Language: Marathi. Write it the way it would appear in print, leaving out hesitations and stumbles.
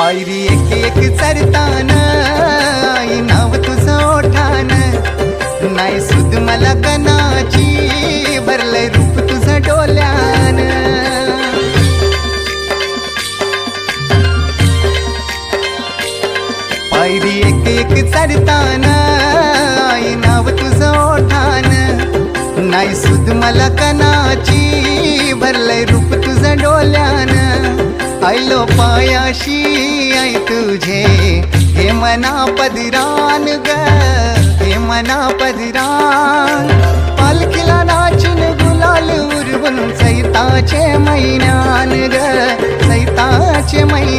पायरी एक एक चरताना आई नाव तुझं ओठान, नाही सुद मला कणाची भरलंय रूप तुझं डोल्यान. पायरी एक एक चरताना आई नाव तुझं ओठान, नाही सुद मला कणाची भरलंय रूप तुझं डोल्यान. आयलो पायाशी आई तुझे हे मना पदरान ग, हे मना पदरान. पालखीला नाचून गुलाल उरवून चैताचे महिन्यान ग, चैताचे महिन्यान.